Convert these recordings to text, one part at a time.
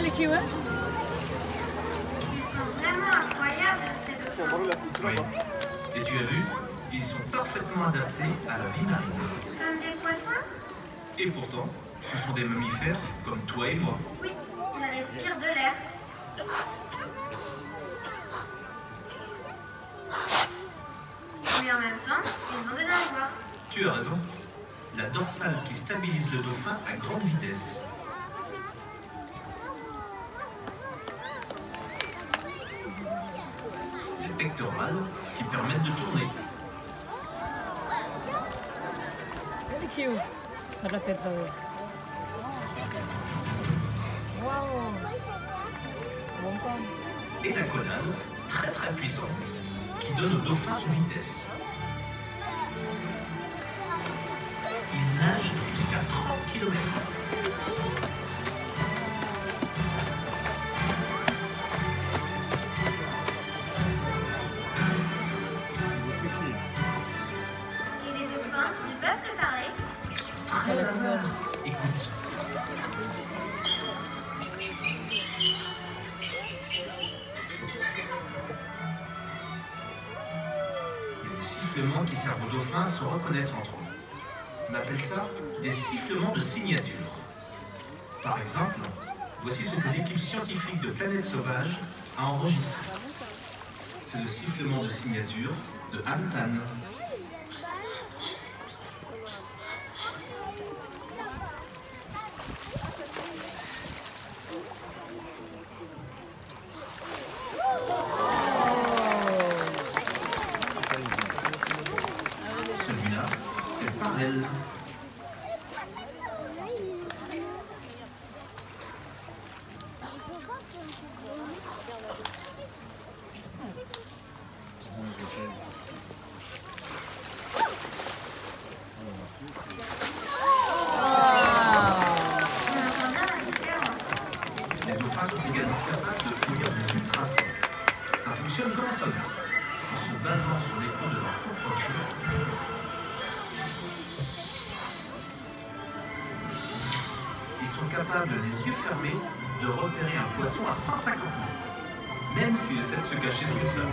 les kiwis. Ils sont vraiment incroyables, ces dauphins. Oui. Et tu as vu, ils sont parfaitement adaptés à la vie marine. Comme des poissons? Et pourtant, ce sont des mammifères comme toi et moi. Oui, ils respirent de l'air. Mais en même temps, ils ont des nageoires. Tu as raison. La dorsale qui stabilise le dauphin à grande vitesse. Les pectorales qui permettent de tourner. Les kiwis. Ça doit être... Waouh. Bon pomme. Et la caudale, très très puissante, qui donne au dauphin son vitesse. Il nage jusqu'à 30 km/h. Et les dauphins, ils peuvent se parler? Très malins. Écoute. Il y a des sifflements qui servent aux dauphins à se reconnaître entre eux. On appelle ça des sifflements de signature. Par exemple, voici ce que l'équipe scientifique de Planète Sauvage a enregistré. C'est le sifflement de signature de Han Tan. Celui-là, c'est Parel. On entend bien la différence. Les dauphins sont également capables de produire des ultrasons. Ça fonctionne comme un sonar, en se basant sur l'écho de leur propre cri. Ils sont capables, les yeux fermés, de repérer un poisson à 150 mètres, même s'il essaie de se cacher sous le sol.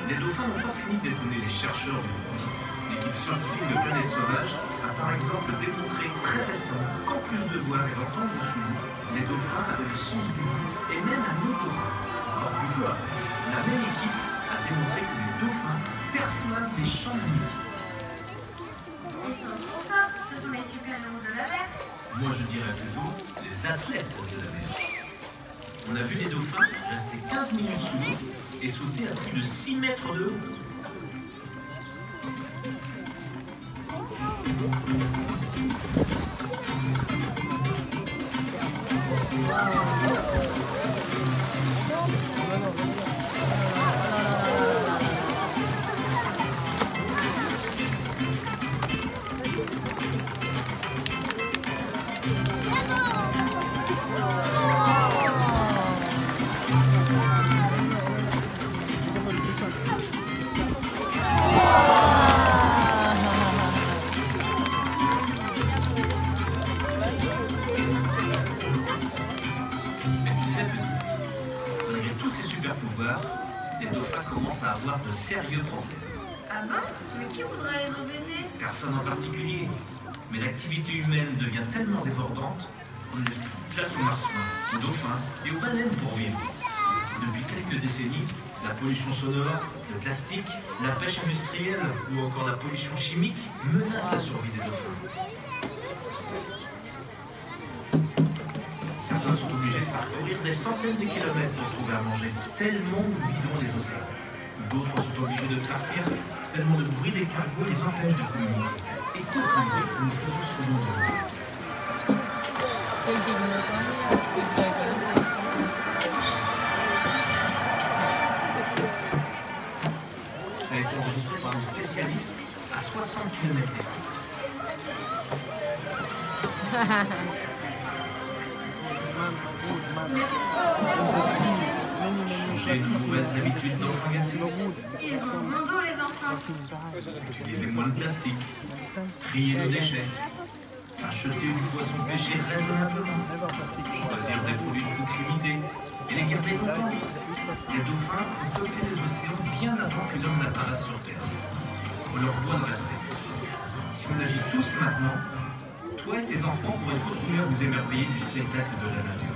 Les dauphins n'ont pas fini d'étonner les chercheurs du monde. L'équipe scientifique de Planète Sauvage a par exemple démontré très récemment qu'en plus de voir et d'entendre sous l'eau, les dauphins avaient le sens du goût et même un odorat. Encore plus fort, la même équipe a démontré que les dauphins perçoivent les champs magnétiques. Ils sont trop forts. Ce sont les super-héros de la mer. Moi je dirais plutôt les athlètes de la mer. On a vu des dauphins rester 15 minutes sous l'eau et sauter à plus de 6 mètres de haut. Mais tu sais, petit, malgré tous ces super pouvoirs, les dauphins commencent à avoir de sérieux problèmes. Ah bon? Mais qui voudrait les embêter? Personne en particulier. Mais l'activité humaine devient tellement débordante qu'on ne laisse plus de place aux marsouins, aux dauphins et aux baleines pour vivre. Depuis quelques décennies, la pollution sonore, le plastique, la pêche industrielle ou encore la pollution chimique menacent la survie des dauphins. Certains sont obligés de parcourir des centaines de kilomètres pour trouver à manger, tellement nous vidons les océans. D'autres sont obligés de partir, tellement le bruit des cargos les empêche de communiquer. Écoute le bruit que nous faisons sous l'eau. Ça a été enregistré par un spécialiste à 60 km. Changer de nouvelles habitudes d'enfants gâtés. Ils ont bon dos, les enfants. Utiliser moins de plastique. Trier nos déchets. Acheter du poisson pêché raisonnablement. Choisir des produits de proximité et les garder longtemps. Les dauphins ont peuplé les océans bien avant que l'homme n'apparaisse sur Terre. On leur doit le respect. Si on agit tous maintenant, toi et tes enfants pourraient continuer à vous émerveiller du spectacle de la nature.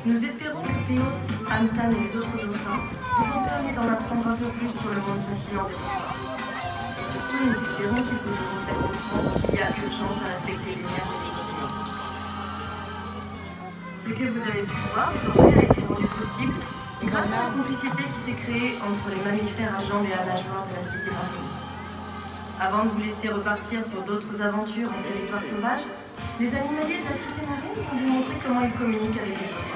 Nous espérons que Péos, Amtan et les autres dauphins vous ont permis d'en apprendre un peu plus sur le monde fascinant des dauphins. Et surtout, nous espérons qu'ils vous auront fait comprendre qu'il y a urgence à respecter les règles des équipements. Ce que vous avez pu voir aujourd'hui a été rendu possible grâce à la complicité qui s'est créée entre les mammifères à jambes et à nageoires de la cité marine. Avant de vous laisser repartir pour d'autres aventures en territoire sauvage, les animaliers de la cité marine vont vous montrer comment ils communiquent avec les dauphins.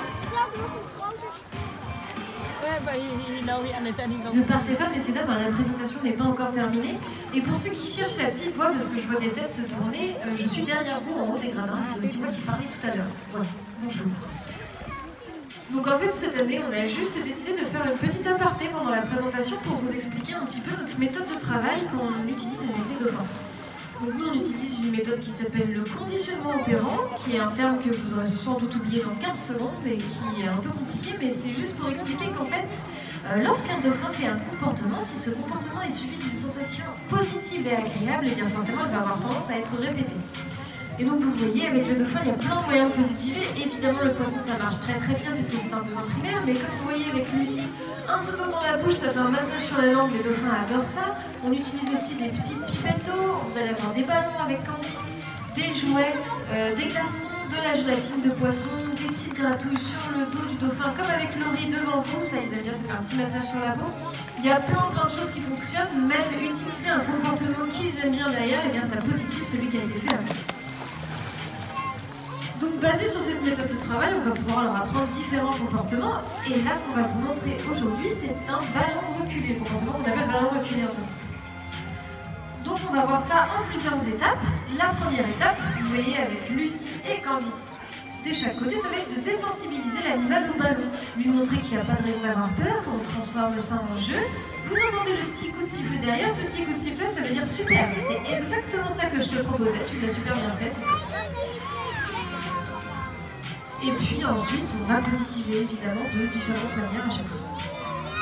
Ne partez pas, messieurs, dames, la présentation n'est pas encore terminée. Et pour ceux qui cherchent la petite voix, parce que je vois des têtes se tourner, je suis derrière vous en haut des gradins. C'est aussi moi qui parlais tout à l'heure. Voilà, bonjour. Donc en fait, cette année, on a juste décidé de faire une petite aparté pendant la présentation pour vous expliquer un petit peu notre méthode de travail qu'on utilise avec les dauphins. Donc nous, on utilise une méthode qui s'appelle le conditionnement opérant, qui est un terme que vous aurez sans doute oublié dans 15 secondes et qui est un peu compliqué, mais c'est juste pour expliquer qu'en fait, lorsqu'un dauphin fait un comportement, si ce comportement est suivi d'une sensation positive et agréable, et bien forcément, il va avoir tendance à être répété. Et donc vous voyez, avec le dauphin, il y a plein de moyens de positiver. Évidemment, le poisson, ça marche très très bien puisque c'est un besoin primaire, mais comme vous voyez avec Lucie, un seau d'eau dans la bouche, ça fait un massage sur la langue, les dauphins adorent ça. On utilise aussi des petites pipettes d'eau, vous allez avoir des ballons avec Candice, des jouets, des glaçons, de la gélatine de poisson, des petites gratouilles sur le dos du dauphin, comme avec Laurie devant vous, ça ils aiment bien, ça fait un petit massage sur la peau. Il y a plein de choses qui fonctionnent, même utiliser un comportement qu'ils aiment bien derrière, et bien ça positive celui qui a été fait avant. Donc basé sur cette méthode de travail, on va pouvoir leur apprendre différents comportements. Et là, ce qu'on va vous montrer aujourd'hui, c'est un ballon reculé, comportement qu'on appelle ballon reculé en tout. Donc on va voir ça en plusieurs étapes. La première étape, vous voyez avec Lucie et Candice de chaque côté, ça va être de désensibiliser l'animal au ballon, lui montrer qu'il n'y a pas de raison d'avoir peur, qu'on transforme ça en jeu. Vous entendez le petit coup de sifflet derrière, ce petit coup de sifflet, ça veut dire super. C'est exactement ça que je te proposais, tu l'as super bien fait, c'est tout. Et puis ensuite, on va positiver évidemment de différentes manières à chaque fois.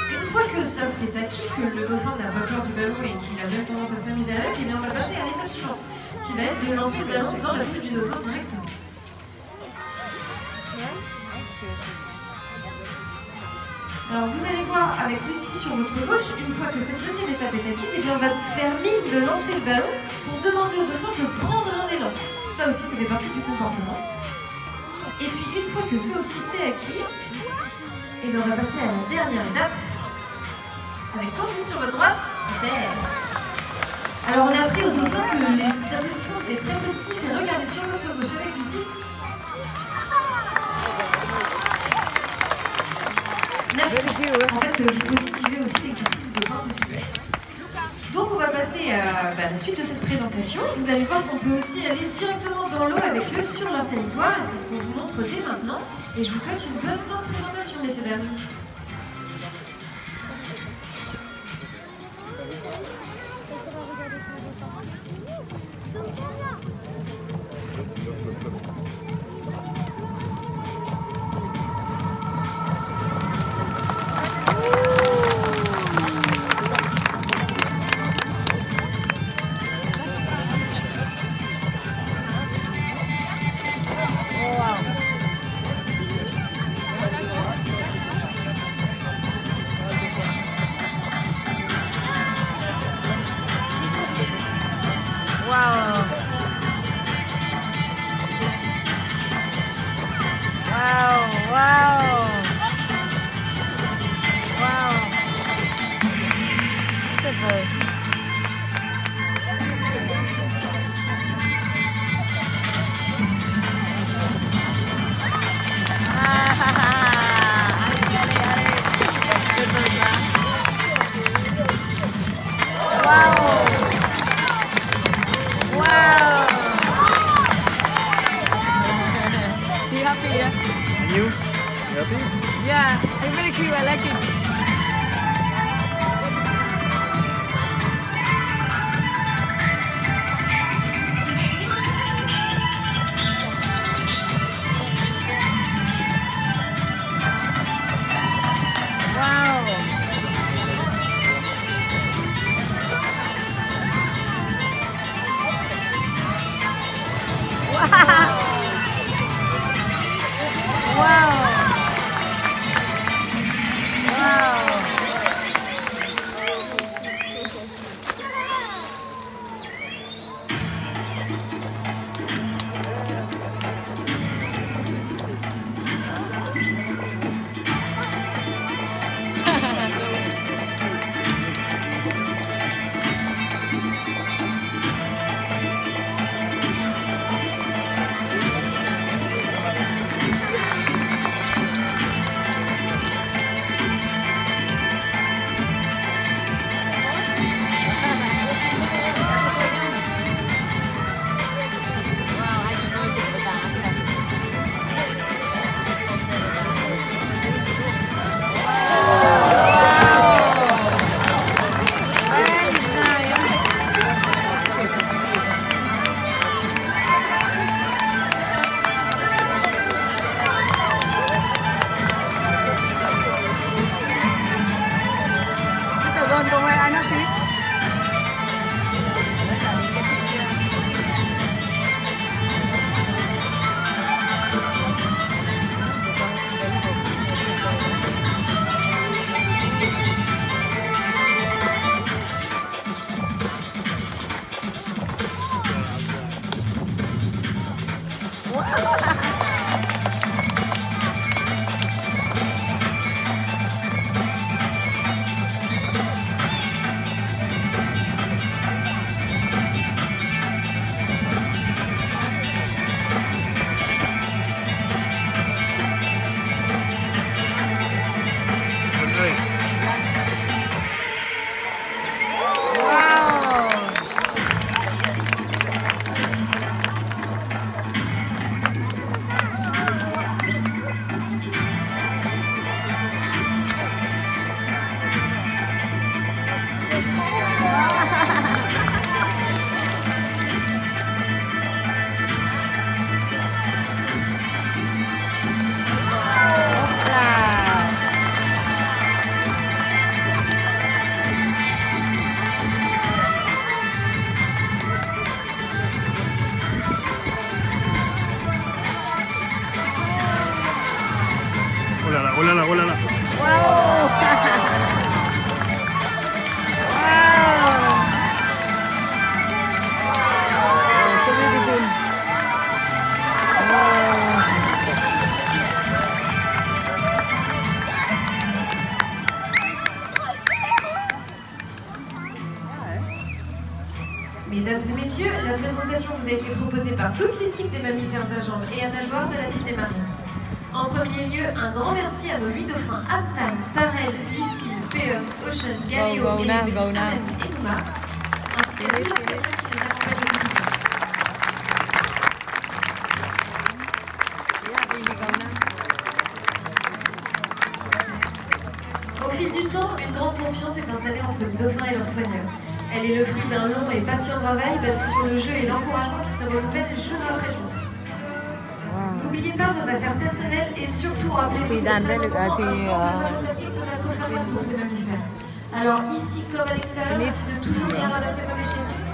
Une fois que ça c'est acquis, que le dauphin n'a pas peur du ballon et qu'il a même tendance à s'amuser avec, et bien on va passer à l'étape suivante, qui va être de lancer le ballon dans la bouche du dauphin directement. Alors vous allez voir avec Lucie sur votre gauche, une fois que cette deuxième étape est acquise, et bien on va faire mine de lancer le ballon pour demander au dauphin de prendre un élan. Ça aussi, ça fait partie du comportement. Et puis une fois que ça aussi c'est acquis, et bien on va passer à la dernière étape avec Candice sur votre droite. Super. Alors on a appris au dauphin que les applaudissements c'était très positif, et regardez sur votre gauche avec Lucie. Merci. En fait, vous positivez aussi l'exercice du dauphin, c'est super. Donc on va passer à la suite de cette présentation. Vous allez voir qu'on peut aussi aller directement dans l'eau avec eux sur leur territoire, et c'est ce qu'on vous montre dès maintenant. Et je vous souhaite une bonne fin de présentation, messieurs, dames. Wow! You happy, yeah? And you? You happy? Yeah, it's very cute, I like it. Olala. Wow! So beautiful. Mesdames et messieurs, la présentation vous a été proposée par toute l'équipe des mammifères à jambes et à nageoires de la Cité Marine. En premier lieu, un grand merci à nos 8 dauphins Aptan, Parel, Lucille, Péos, Ocean, Galéo, Mélix, Alan et Nouma, ainsi qu'à tous les spectacles qui les accompagnent au quotidien. Au fil du temps, une grande confiance est installée entre les dauphins et leurs soigneurs. Elle est le fruit d'un long et patient travail basé sur le jeu et l'encouragement qui se renouvellent jour après jour. N'oubliez pas vos affaires personnelles et surtout rappelez-vous de la pour ces mammifères. Alors ici comme à l'extérieur, merci de toujours bien ramasser vos déchets.